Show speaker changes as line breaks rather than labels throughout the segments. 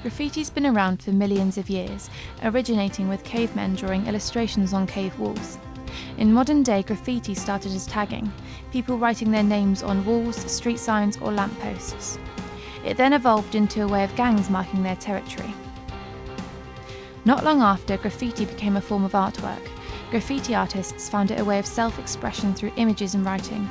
Graffiti's been around for millions of years, originating with cavemen drawing illustrations on cave walls. In modern day, graffiti started as tagging, people writing their names on walls, street signs or lampposts. It then evolved into a way of gangs marking their territory. Not long after, graffiti became a form of artwork. Graffiti artists found it a way of self-expression through images and writing.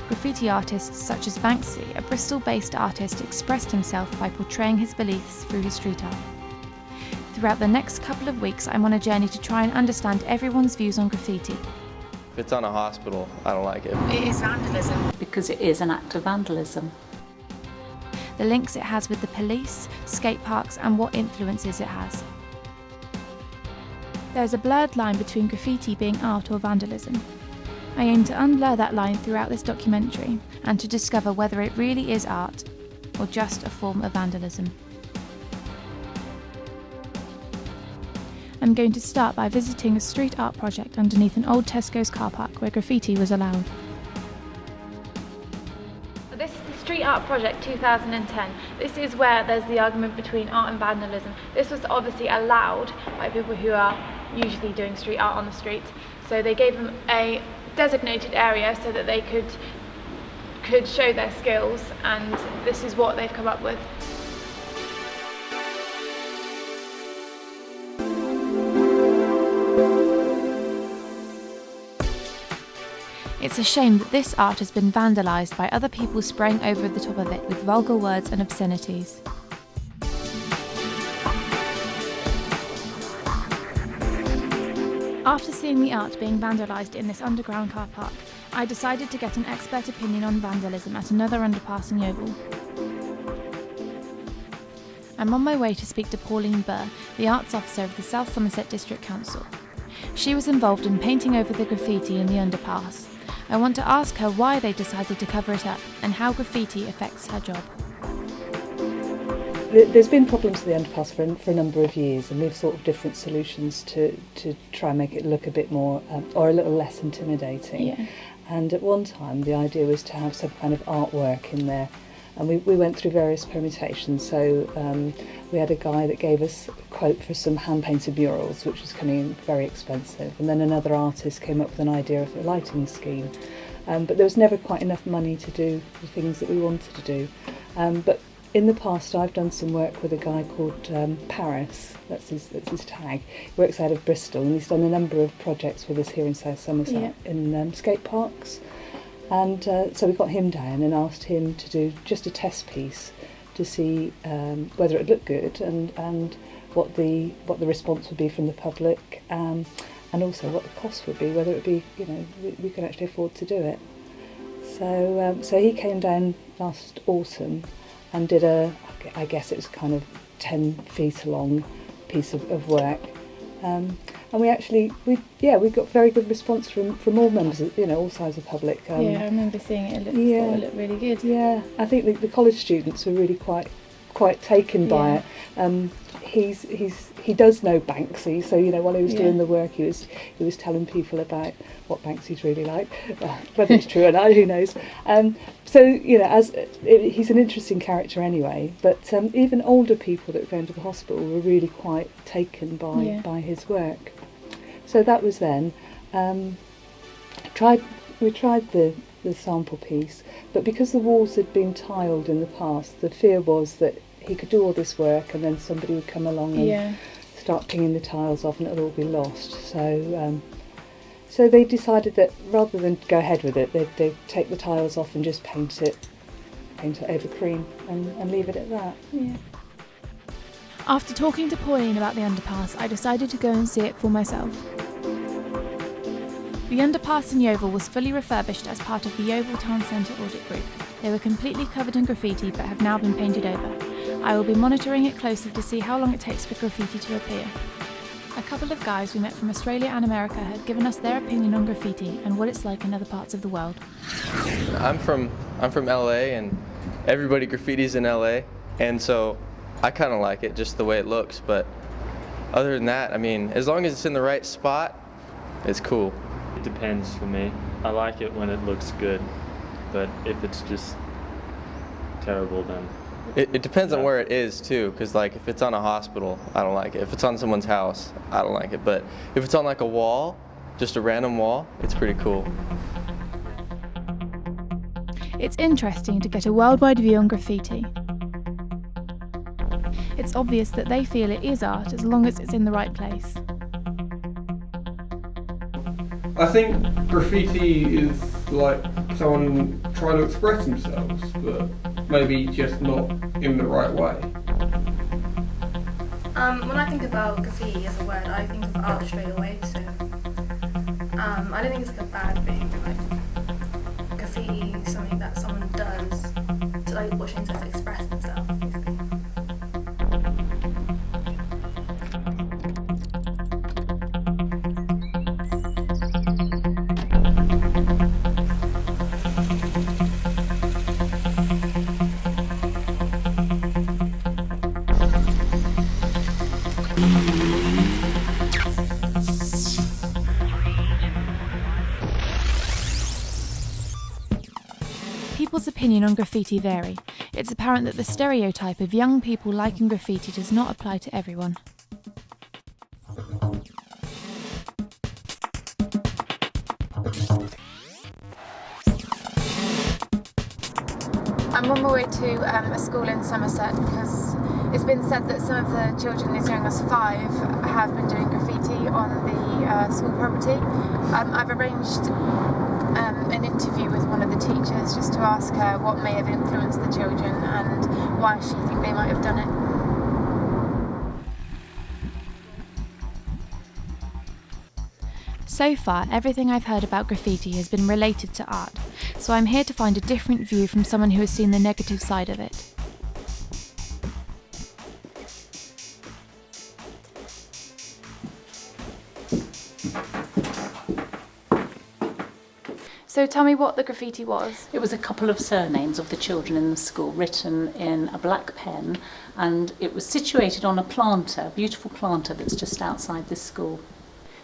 Graffiti artists such as Banksy, a Bristol-based artist, expressed himself by portraying his beliefs through his street art. Throughout the next couple of weeks, I'm on a journey to try and understand everyone's views on graffiti.
If it's on a hospital, I don't like it.
It is vandalism.
Because it is an act of vandalism.
The links it has with the police, skate parks and what influences it has. There's a blurred line between graffiti being art or vandalism. I aim to unblur that line throughout this documentary and to discover whether it really is art or just a form of vandalism. I'm going to start by visiting a street art project underneath an old Tesco's car park where graffiti was allowed. This is the Street Art Project 2010. This is where there's the argument between art and vandalism. This was obviously allowed by people who are usually doing street art on the street. So they gave them a designated area so that they could show their skills, and this is what they've come up with. It's a shame that this art has been vandalised by other people spraying over the top of it with vulgar words and obscenities. After seeing the art being vandalised in this underground car park, I decided to get an expert opinion on vandalism at another underpass in Yeovil. I'm on my way to speak to Pauline Burr, the arts officer of the South Somerset District Council. She was involved in painting over the graffiti in the underpass. I want to ask her why they decided to cover it up and how graffiti affects her job.
There's been problems with the underpass for a number of years, and we've thought of different solutions to try and make it look a bit more or a little less intimidating.
Yeah.
And at one time the idea was to have some kind of artwork in there, and we went through various permutations. So we had a guy that gave us a quote for some hand-painted murals, which was coming in very expensive, and then another artist came up with an idea of a lighting scheme. But there was never quite enough money to do the things that we wanted to do. But in the past, I've done some work with a guy called Paris. That's his tag. He works out of Bristol, and he's done a number of projects with us here in South Somerset in skate parks. And so we got him down and asked him to do just a test piece to see whether it looked good and what the response would be from the public, and also what the cost would be, whether it would be, we could actually afford to do it. So he came down last autumn and did I guess it was kind of 10 feet long piece of work. And we got very good response from all members, all sides of the public.
I remember seeing it. It looked really good.
Yeah, I think the college students were really quite taken by it. He does know Banksy, so while he was doing the work, he was telling people about what Banksy's really like, whether it's true or not, who knows. He's an interesting character anyway. But even older people that were going to the hospital were really quite taken by his work. So that was then. We tried the sample piece, but because the walls had been tiled in the past, the fear was that he could do all this work and then somebody would come along and start pinging the tiles off and it'll all be lost. So they decided that rather than go ahead with it, they'd take the tiles off and just paint it over cream and leave it at that.
Yeah. After talking to Pauline about the underpass, I decided to go and see it for myself. The underpass in Yeovil was fully refurbished as part of the Yeovil Town Centre audit group. They were completely covered in graffiti but have now been painted over. I will be monitoring it closely to see how long it takes for graffiti to appear. A couple of guys we met from Australia and America had given us their opinion on graffiti and what it's like in other parts of the world.
I'm from LA, and everybody graffitis in LA, and so I kind of like it just the way it looks. But other than that, as long as it's in the right spot, it's cool.
It depends for me. I like it when it looks good, but if it's just terrible, then
It depends on where it is too, because like if it's on a hospital, I don't like it. If it's on someone's house, I don't like it. But if it's on like a wall, just a random wall, it's pretty cool.
It's interesting to get a worldwide view on graffiti. It's obvious that they feel it is art as long as it's in the right place.
I think graffiti is like someone trying to express themselves, but maybe just not in the right way.
When I think about graffiti as a word, I think of art straight away, so I don't think it's like a bad thing. Like graffiti is something that someone does to, like what Shane says, express themselves, basically.
People's opinion on graffiti vary. It's apparent that the stereotype of young people liking graffiti does not apply to everyone. I'm on my way to a school in Somerset because it's been said that some of the children as young as 5 have been doing graffiti on the school property. I've arranged an interview with one of the teachers just to ask her what may have influenced the children and why she thinks they might have done it. So far, everything I've heard about graffiti has been related to art, so I'm here to find a different view from someone who has seen the negative side of it. So tell me what the graffiti was.
It was a couple of surnames of the children in the school written in a black pen, and it was situated on a planter, a beautiful planter that's just outside this school.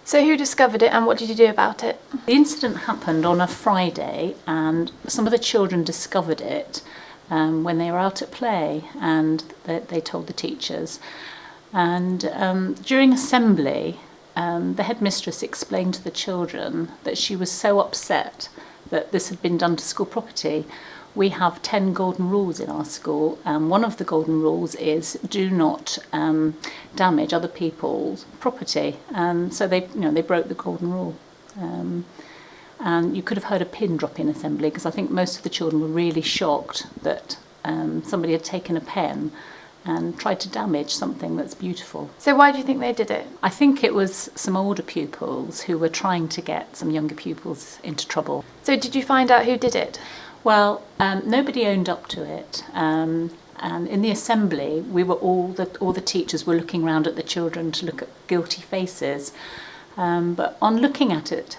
So who discovered it and what did you do about it?
The incident happened on a Friday, and some of the children discovered it when they were out at play, and they told the teachers. And during assembly, the headmistress explained to the children that she was so upset that this had been done to school property. We have 10 golden rules in our school, and one of the golden rules is do not damage other people's property. And so they broke the golden rule. And you could have heard a pin drop in assembly, because I think most of the children were really shocked that somebody had taken a pen and tried to damage something that's beautiful.
So why do you think they did it?
I think it was some older pupils who were trying to get some younger pupils into trouble.
So did you find out who did it?
Well, nobody owned up to it, and in the assembly, we were all the teachers were looking round at the children to look at guilty faces. But on looking at it,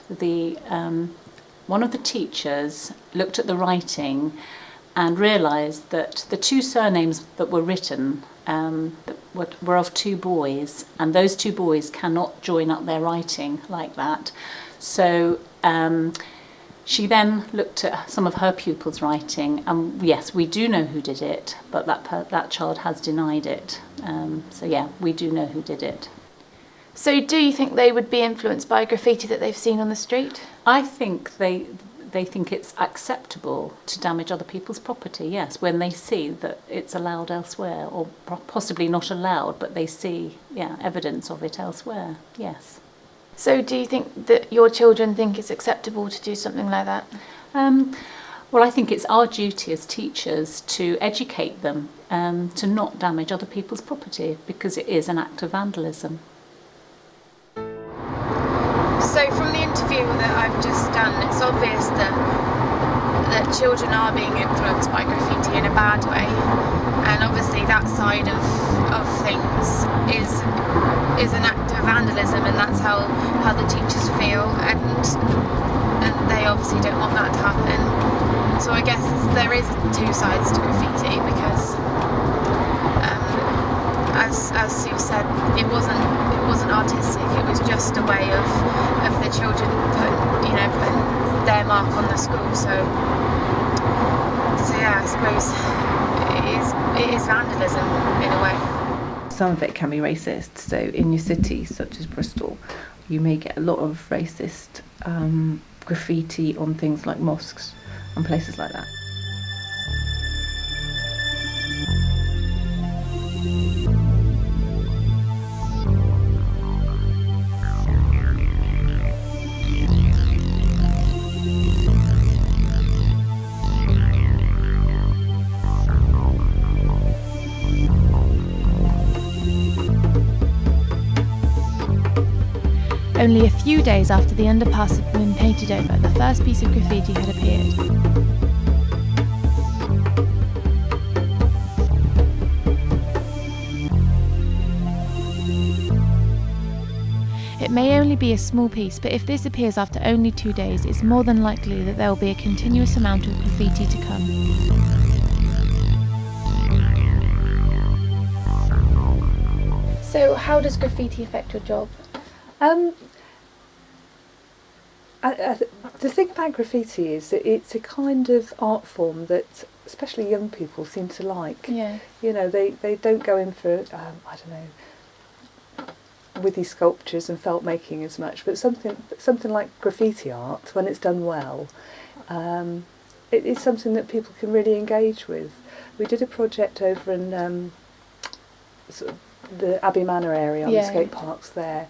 one of the teachers looked at the writing and realised that the 2 surnames that were written were of 2 boys, and those 2 boys cannot join up their writing like that. So she then looked at some of her pupils' writing, and yes, we do know who did it, but that child has denied it. So yeah, we do know who did it.
So do you think they would be influenced by graffiti that they've seen on the street?
I think they think it's acceptable to damage other people's property, yes, when they see that it's allowed elsewhere, or possibly not allowed, but they see evidence of it elsewhere, yes.
So do you think that your children think it's acceptable to do something like that?
Well, I think it's our duty as teachers to educate them to not damage other people's property, because it is an act of vandalism.
So from the interview that I've just done, it's obvious that children are being influenced by graffiti in a bad way, and obviously that side of things is an act of vandalism, and that's how the teachers feel, and they obviously don't want that to happen. So I guess there is 2 sides to graffiti, because as Sue said, it wasn't artistic. It was just a way of the children putting their mark on the school. So yeah, I suppose it is vandalism in a way.
Some of it can be racist. So in your cities such as Bristol, you may get a lot of racist graffiti on things like mosques and places like that.
Only a few days after the underpass had been painted over, the first piece of graffiti had appeared. It may only be a small piece, but if this appears after only 2 days, it's more than likely that there will be a continuous amount of graffiti to come. So how does graffiti affect your job?
The thing about graffiti is that it's a kind of art form that especially young people seem to like.
Yeah.
You know, they don't go in for, I don't know, withy sculptures and felt making as much, but something like graffiti art, when it's done well, it is something that people can really engage with. We did a project over in sort of the Abbey Manor area on the skate parks there.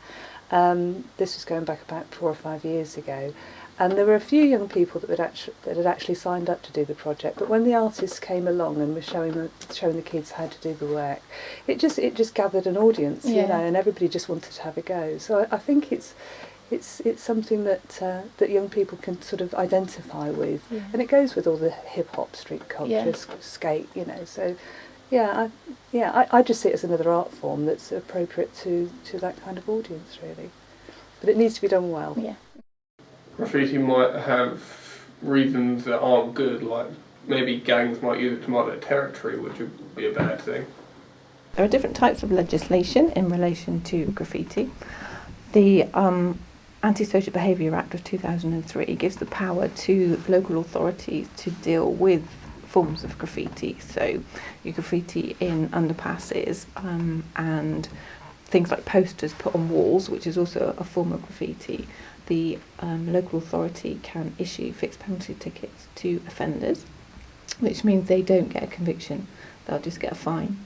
This was going back about 4 or 5 years ago, and there were a few young people that had actually signed up to do the project. But when the artists came along and were showing the kids how to do the work, it just gathered an audience, you know, and everybody just wanted to have a go. So I think it's something that young people can sort of identify with, and it goes with all the hip hop, street culture, skate, you know. So. I just see it as another art form that's appropriate to that kind of audience, really. But it needs to be done well.
Yeah.
Graffiti might have reasons that aren't good, like maybe gangs might use it to mark their territory, which would be a bad thing.
There are different types of legislation in relation to graffiti. The Anti-Social Behaviour Act of 2003 gives the power to local authorities to deal with forms of graffiti, so your graffiti in underpasses and things like posters put on walls, which is also a form of graffiti. The local authority can issue fixed penalty tickets to offenders, which means they don't get a conviction, they'll just get a fine.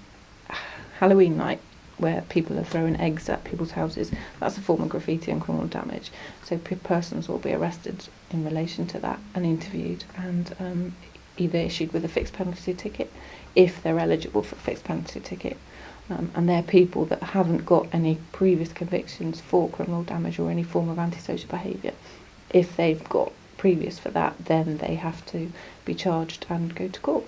Halloween night, where people are throwing eggs at people's houses, that's a form of graffiti and criminal damage, so persons will be arrested in relation to that and interviewed and either issued with a fixed penalty ticket if they're eligible for a fixed penalty ticket, and they're people that haven't got any previous convictions for criminal damage or any form of antisocial behaviour. If they've got previous for that, then they have to be charged and go to court.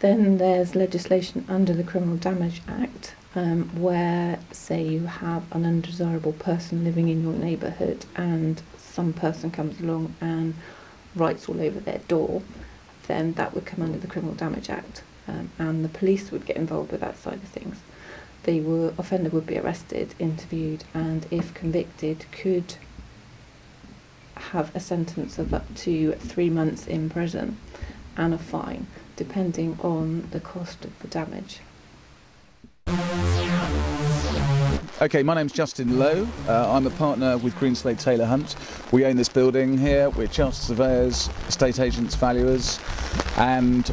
Then there's legislation under the Criminal Damage Act where, say, you have an undesirable person living in your neighbourhood and some person comes along and writes all over their door, then that would come under the Criminal Damage Act, and the police would get involved with that side of things. The offender would be arrested, interviewed, and if convicted could have a sentence of up to 3 months in prison and a fine, depending on the cost of the damage.
Okay, my name's Justin Lowe. I'm a partner with Greenslade Taylor Hunt. We own this building here. We're chartered surveyors, estate agents, valuers, and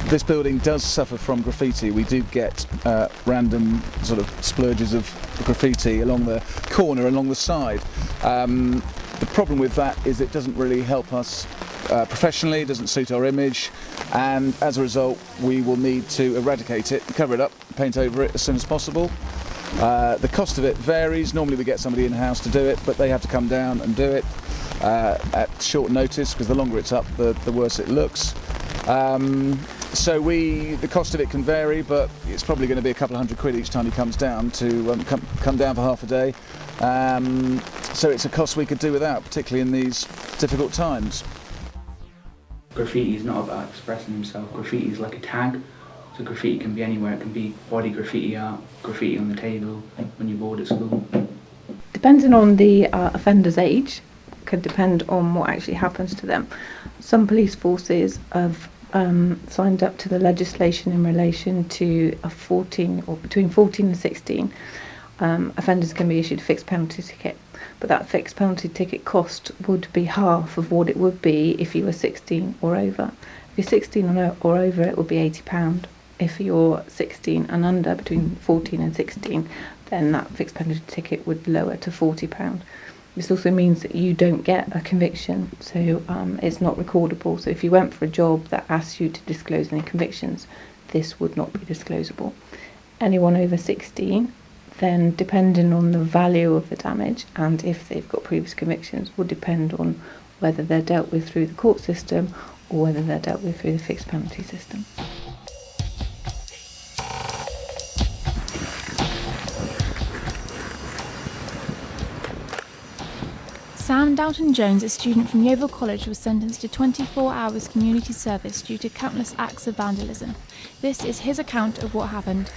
this building does suffer from graffiti. We do get random sort of splurges of graffiti along the corner, along the side. The problem with that is it doesn't really help us professionally, it doesn't suit our image, and as a result we will need to eradicate it, cover it up, paint over it as soon as possible. The cost of it varies. Normally we get somebody in-house to do it, but they have to come down and do it at short notice, because the longer it's up, the worse it looks. So the cost of it can vary, but it's probably going to be a couple of £100 each time he comes down to come down for half a day. So it's a cost we could do without, particularly in these difficult times.
Graffiti is not about expressing himself. Graffiti is like a tag. So graffiti can be anywhere. It can be body graffiti art, graffiti on the table, when you're bored at school.
Depending on the offender's age, could depend on what actually happens to them. Some police forces have signed up to the legislation in relation to a 14 or between 14 and 16, offenders can be issued a fixed penalty ticket. But that fixed penalty ticket cost would be half of what it would be if you were 16 or over. If you're 16 or over, it would be £80. If you're 16 and under, between 14 and 16, then that fixed penalty ticket would lower to £40. This also means that you don't get a conviction, so it's not recordable. So if you went for a job that asked you to disclose any convictions, this would not be disclosable. Anyone over 16, then depending on the value of the damage and if they've got previous convictions, will depend on whether they're dealt with through the court system or whether they're dealt with through the fixed penalty system.
Sam Downton-Jones, a student from Yeovil College, was sentenced to 24 hours community service due to countless acts of vandalism. This is his account of what happened.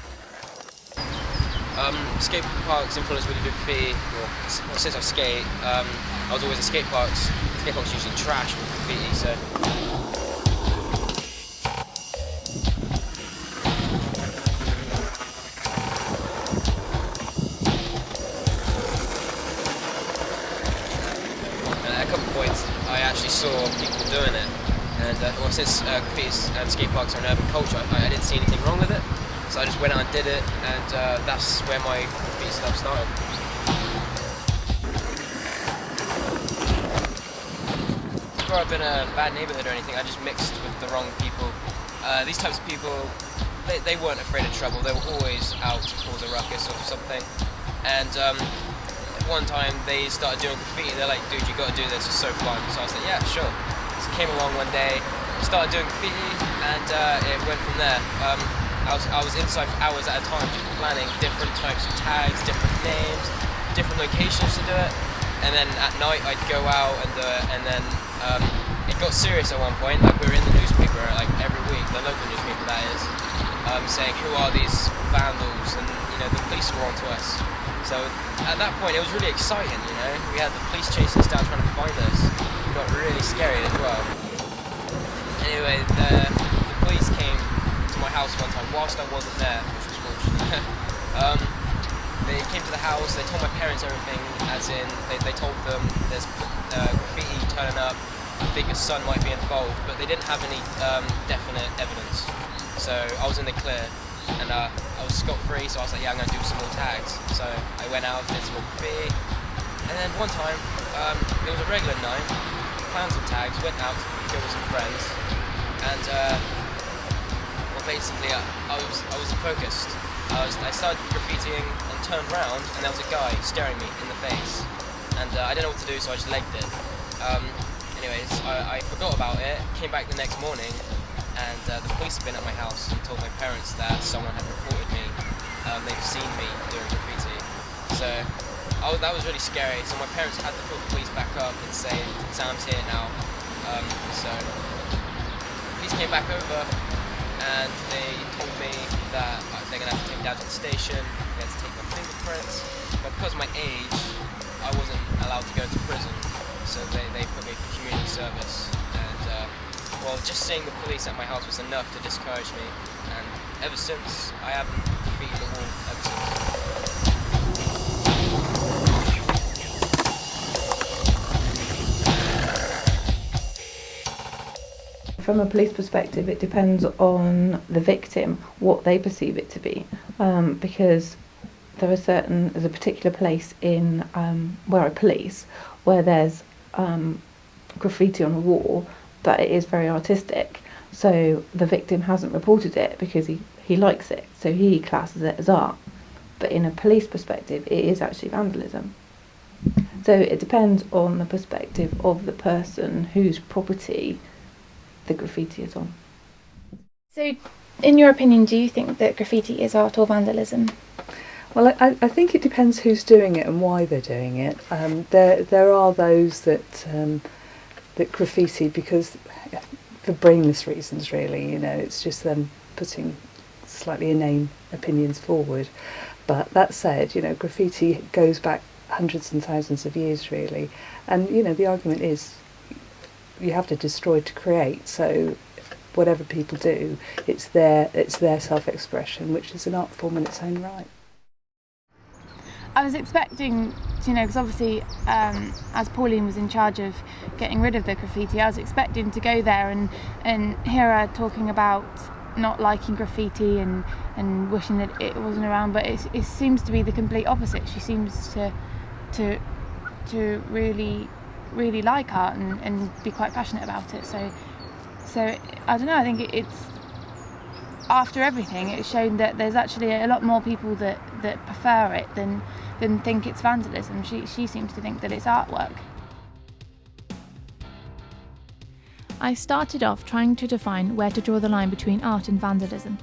Skate parks influenced me to do graffiti. Well, since I skate, I was always at skate parks. Skate parks usually trash with graffiti, so. At a couple of points, I actually saw people doing it, and well, since graffiti and skate parks are an urban culture, I didn't see anything wrong with it. So I just went out and did it, and that's where my graffiti stuff started. I grew up in a bad neighbourhood or anything, I just mixed with the wrong people. These types of people, they weren't afraid of trouble, they were always out to cause a ruckus or something. And at one time they started doing graffiti, they're like, dude, you gotta do this, it's so fun. So I was like, yeah, sure. So I came along one day, started doing graffiti, and it went from there. I was inside for hours at a time, just planning different types of tags, different names, different locations to do it. And then at night I'd go out and do it, and then it got serious at one point. Like, we were in the newspaper like every week, the local newspaper that is, saying who are these vandals, and the police were onto us. So at that point it was really exciting, we had the police chasing us down trying to find us. It got really scary as well. Anyway, the police came to my house one time whilst I wasn't there, which was fortunate. They came to the house, they told my parents everything, as in they told them there's graffiti turning up, I think his son might be involved, but they didn't have any definite evidence. So I was in the clear, and I was scot-free, so I was like, yeah, I'm going to do some more tags. So I went out, did some more graffiti, and then one time, it was a regular night, planned some tags, went out to go with some friends, and basically I wasn't focused. I started graffitiing and turned round, and there was a guy staring me in the face, and I didn't know what to do, so I just legged it. Anyways, I forgot about it, came back the next morning, and the police had been at my house and told my parents that someone had reported me. They've seen me doing graffiti. So that was really scary, so my parents had to call the police back up and say, Sam's here now. So the police came back over, and they told me that they're going to have to take me down to the station, they had to take my fingerprints, but because of my age, I wasn't allowed to go to prison, so they put me for community service, and well, just seeing the police at my house was enough to discourage me, and ever since, I haven't graffitied a wall ever since.
From a police perspective, it depends on the victim, what they perceive it to be, because there's a particular place in where I police where there's graffiti on a wall that it is very artistic. So the victim hasn't reported it because he likes it, so he classes it as art. But in a police perspective, it is actually vandalism. So it depends on the perspective of the person whose property the graffiti is on.
So, in your opinion, do you think that graffiti is art or vandalism?
Well, I think it depends who's doing it and why they're doing it. There are those that graffiti because for brainless reasons, really. It's just them putting slightly inane opinions forward. But that said, graffiti goes back hundreds and thousands of years, really. And the argument is, you have to destroy to create, so whatever people do, it's their self-expression, which is an art form in its own right.
I was expecting, because obviously as Pauline was in charge of getting rid of the graffiti, I was expecting to go there and hear her talking about not liking graffiti and wishing that it wasn't around, but it seems to be the complete opposite. She seems to really like art and be quite passionate about it. So I don't know, I think it's, after everything, it's shown that there's actually a lot more people that prefer it than think it's vandalism. She seems to think that it's artwork. I started off trying to define where to draw the line between art and vandalism.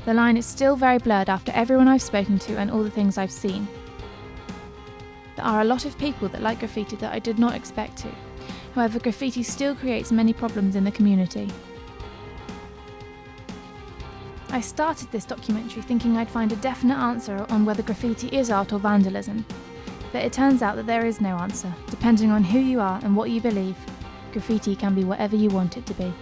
The line is still very blurred after everyone I've spoken to and all the things I've seen. There are a lot of people that like graffiti that I did not expect to. However, graffiti still creates many problems in the community. I started this documentary thinking I'd find a definite answer on whether graffiti is art or vandalism. But it turns out that there is no answer. Depending on who you are and what you believe, graffiti can be whatever you want it to be.